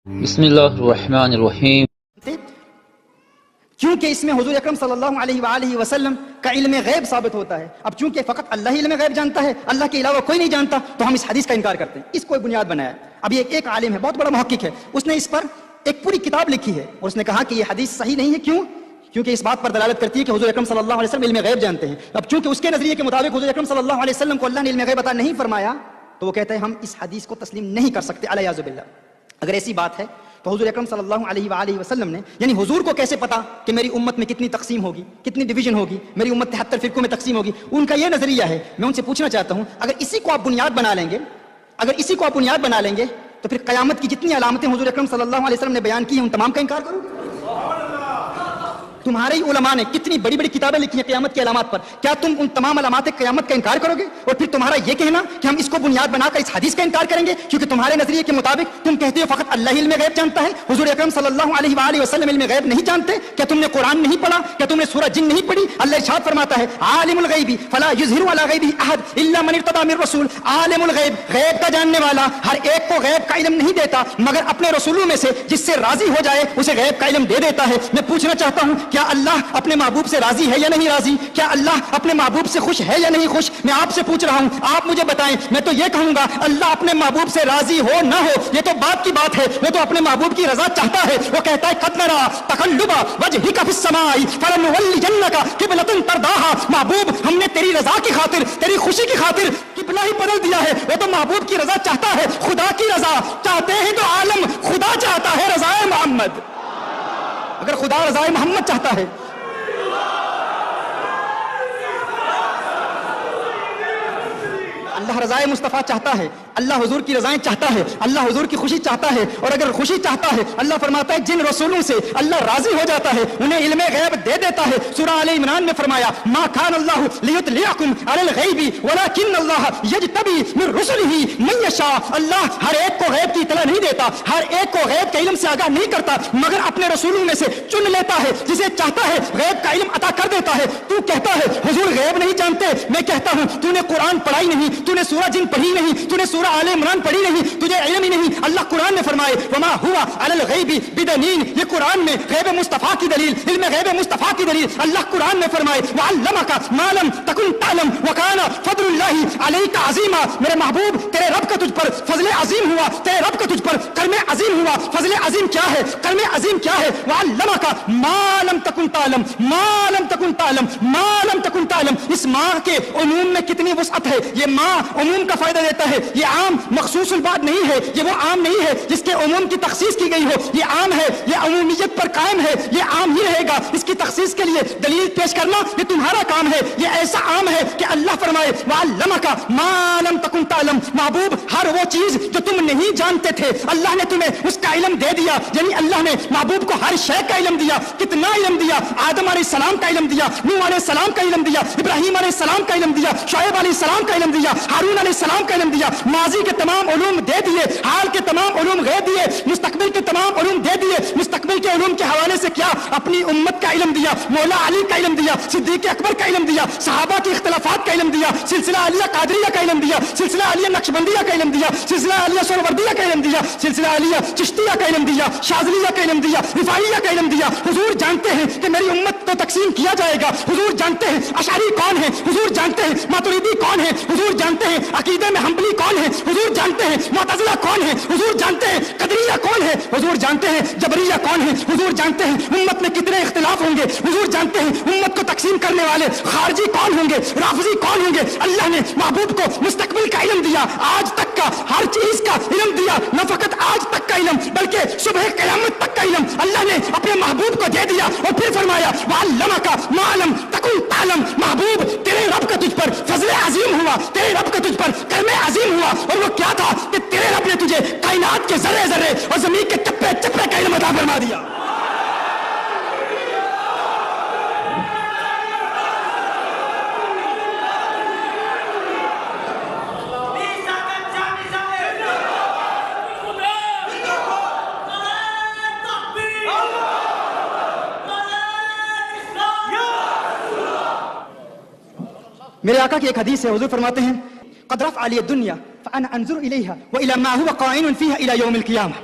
بسم اللہ الرحمن الرحیم۔ کیونکہ اس میں حضور اکرم صلی اللہ علیہ وآلہ وسلم کا علم غیب ثابت ہوتا ہے۔ اب چونکہ فقط اللہ ہی علم غیب جانتا ہے، اللہ کے علاوہ کوئی نہیں جانتا، تو ہم اس حدیث کا انکار کرتے ہیں۔ اس کو ایک بنیاد بنایا۔ اب یہ ایک عالم ہے، بہت بڑا محقق ہے، اس نے اس پر ایک پوری کتاب لکھی ہے اور اس نے کہا کہ یہ حدیث صحیح نہیں ہے۔ کیوں؟ کیونکہ اس بات پر دلالت کرتی ہے کہ حضور اکرم صلی اللہ علیہ وسلم علم غیب جانتے ہیں۔ اب چونکہ اس کے نظریے کے مطابق حضور اکرم صلی اللہ علیہ وسلم کو اللہ نے علم غیب عطا نہیں فرمایا، تو وہ کہتے ہیں ہم اس حدیث کو تسلیم نہیں کر سکتے، علیہ باللہ۔ اگر ایسی بات ہے تو حضور اکرم صلی اللہ علیہ وآلہ وسلم نے، یعنی حضور کو کیسے پتا کہ میری امت میں کتنی تقسیم ہوگی، کتنی ڈویژن ہوگی، میری امت 73 فرقوں میں تقسیم ہوگی؟ ان کا یہ نظریہ ہے۔ میں ان سے پوچھنا چاہتا ہوں، اگر اسی کو آپ بنیاد بنا لیں گے، تو پھر قیامت کی جتنی علامتیں حضور اکرم صلی اللہ علیہ وسلم نے بیان کی ہیں، ان تمام کا انکار کرو گے؟ تمہارے ہی علماء نے کتنی بڑی بڑی کتابیں لکھی ہیں قیامت کی علامات پر، کیا تم ان تمام علامات قیامت کا انکار کرو گے؟ اور پھر تمہارا یہ کہنا کہ ہم اس کو بنیاد بنا کر اس حدیث کا انکار کریں گے کیونکہ تمہارے نظریے کے مطابق تم کہتے ہو فقط اللہ ہی علم غیب جانتا ہے، حضور اکرم صلی اللہ علیہ وآلہ وسلم علم غیب نہیں جانتے؟ کیا تم نے قرآن نہیں پڑھا؟ کیا تم نے سورہ جن نہیں پڑھی؟ اللہ ارشاد فرماتا ہے عالم الغیب فلا یظہر علی غیبہ احد الا من ارتضی من رسول۔ عالم الغیب، غیب کا جاننے والا، ہر ایک کو غیب کا علم نہیں دیتا مگر اپنے رسولوں میں سے جس سے راضی ہو جائے اسے غیب کا علم دے دیتا ہے۔ میں پوچھنا چاہتا ہوں، کیا اللہ اپنے محبوب سے راضی ہے یا نہیں راضی؟ کیا اللہ اپنے محبوب سے خوش ہے یا نہیں خوش؟ میں آپ سے پوچھ رہا ہوں، آپ مجھے بتائیں۔ میں تو یہ کہوں گا اللہ اپنے محبوب سے راضی ہو نہ ہو یہ تو بات کی بات ہے، وہ تو اپنے محبوب کی رضا چاہتا ہے۔ وہ کہتا ہے قد نری تقلب وجهك في السماء فلنولینک قبلۃ ترضاها۔ محبوب، ہم نے تیری رضا کی خاطر، تیری خوشی کی خاطر قبلہ ہی بدل دیا ہے۔ وہ تو محبوب کی رضا چاہتا ہے، خدا کی رضا چاہتے ہیں تو عالم خدا چاہتا ہے رضائے محمد۔ اگر خدا رضائے محمد چاہتا ہے، اللہ رضائے مصطفیٰ چاہتا ہے، اللہ حضور کی رضائیں چاہتا ہے، اللہ حضور کی خوشی چاہتا ہے۔ اور اگر خوشی چاہتا ہے، اللہ فرماتا ہے جن رسولوں سے اللہ راضی ہو جاتا ہے انہیں علم غیب دے دیتا ہے۔ سورہ آل عمران میں فرمایا ما کان اللہ لیطلعکم علی الغیب ولکن اللہ یجتبی من رسلہ من یشاء۔ اللہ ہر ایک کو غیب کی اطلاع نہیں دیتا، ہر ایک کو غیب کے علم سے آگاہ نہیں کرتا، مگر اپنے رسولوں میں سے چن لیتا ہے، جسے چاہتا ہے غیب کا علم عطا کر دیتا ہے۔ تو کہتا ہے حضور غیب نہیں جانتے، میں کہتا ہوں تو نے قرآن پڑھا ہی نہیں، تو نے سورہ جن پڑھی نہیں، تو نے سورہ آل عمران پڑھی نہیں، تجھے علم ہی نہیں۔ اللہ قرآن نے فرمائے وما ہوا علی الغیب بدنین، یہ قرآن میں غیب مصطفیٰ کی دلیل، علم غیب مصطفیٰ کی دلیل۔ اللہ قرآن میں فرمائے وعلمک ما لم تکن تعلم وکان فضل اللہ علیک عظیما۔ میرے محبوب، تیرے رب کا تجھ پر فضل عظیم ہوا، تیرے رب کا تجھ پر کرم عظیم ہوا۔ فضل عظیم کیا ہے؟ کرم عظیم کیا ہے؟ وعلمک ما لم تکن تعلم، ما لم تکن تعلم، ما لم تکن تعلم۔ اس ماں کے عموم میں کتنی وسعت ہے، یہ ماں عموم کا فائدہ دیتا ہے۔ یہ عام مخصوص البات نہیں ہے، یہ وہ عام نہیں ہے جس کے عموم کی تخصیص کی گئی ہو، یہ عام ہے، یہ عمومیت پر قائم ہے، یہ عام ہی رہے گا۔ اس کی تخصیص کے لیے دلیل پیش کرنا یہ تمہارا کام ہے۔ یہ ایسا عام ہے کہ اللہ فرمائے وعلمک ما لم تکن تعلم۔ محبوب، ہر وہ چیز جو تم نہیں جانتے تھے اللہ نے تمہیں اس کا علم دے دیا۔ یعنی اللہ نے محبوب کو ہر شے کا علم دیا۔ کتنا علم دیا؟ آدم علیہ السلام کا علم دیا، نوح علیہ السلام کا علم دیا، ابراہیم علیہ السلام کا علم دیا، شعیب علیہ السلام کا علم دیا، ہارون علیہ السلام کا علم دیا۔ ماضی کے تمام علوم دے دیے، حال کے تمام علوم غیب دیے، مستقبل کے تمام علوم دے دیے۔ مستقبل کے علوم کے حوالے سے کیا؟ اپنی امت کا علم دیا، مولا علی کا علم دیا، صدیق اکبر کا علم دیا، صحابہ کے اختلافات کا علم دیا، سلسلہ عالیہ قادریہ کا علم دیا، سلسلہ عالیہ نقشبندیہ کا علم دیا، سلسلہ عالیہ سہروردیہ کا علم دیا، سلسلہ عالیہ چشتیہ کا علم دیا، شاذلیہ کا علم دیا، رفاعیہ کا علم دیا۔ حضور جانتے ہیں کہ میری امت تو تقسیم کیا جائے گا، حضور جانتے ہیں اشعری کون ہے، حضور جانتے ہیں ماتریدی کون ہے، حضور جانتے ہیں عقیدے میں حنبلی کون ہے، حضور جانتے ہیں معتزلہ کون ہے، حضور جانتے ہیں قدریہ کون ہے، حضور جانتے ہیں جبریہ کون ہے، حضور جانتے ہیں امت میں کتنے اختلاف ہوں گے، حضور جانتے ہیں امت کو تقسیم کرنے والے خارجی کون ہوں گے، رافضی کون ہوں گے۔ اللہ نے محبوب کو مستقبل کا علم دیا، آج تک کا ہر چیز کا علم دیا، نہ فقط آج تک کا علم بلکہ صبح قیامت تک کا علم اللہ نے اپنے محبوب کو دے دیا۔ اور پھر فرمایا وعلمک ما لم تکن تعلم۔ محبوب، تیرے رب کا تجھ پر فضل عظیم ہوا، تیرے رب کا تجھ پر کرم عظیم ہوا۔ اور وہ کیا تھا کہ تیرے رب نے تجھے کائنات کے ذرے ذرے اور زمین کے چپے چپے کا علم عطا فرما دیا۔ میرے آقا کی ایک حدیث ہے، حضور فرماتے ہیں قد رفع علی الدنیا فانا انظر الیہا والى ما هو قائن فیہا الى یوم القیامہ۔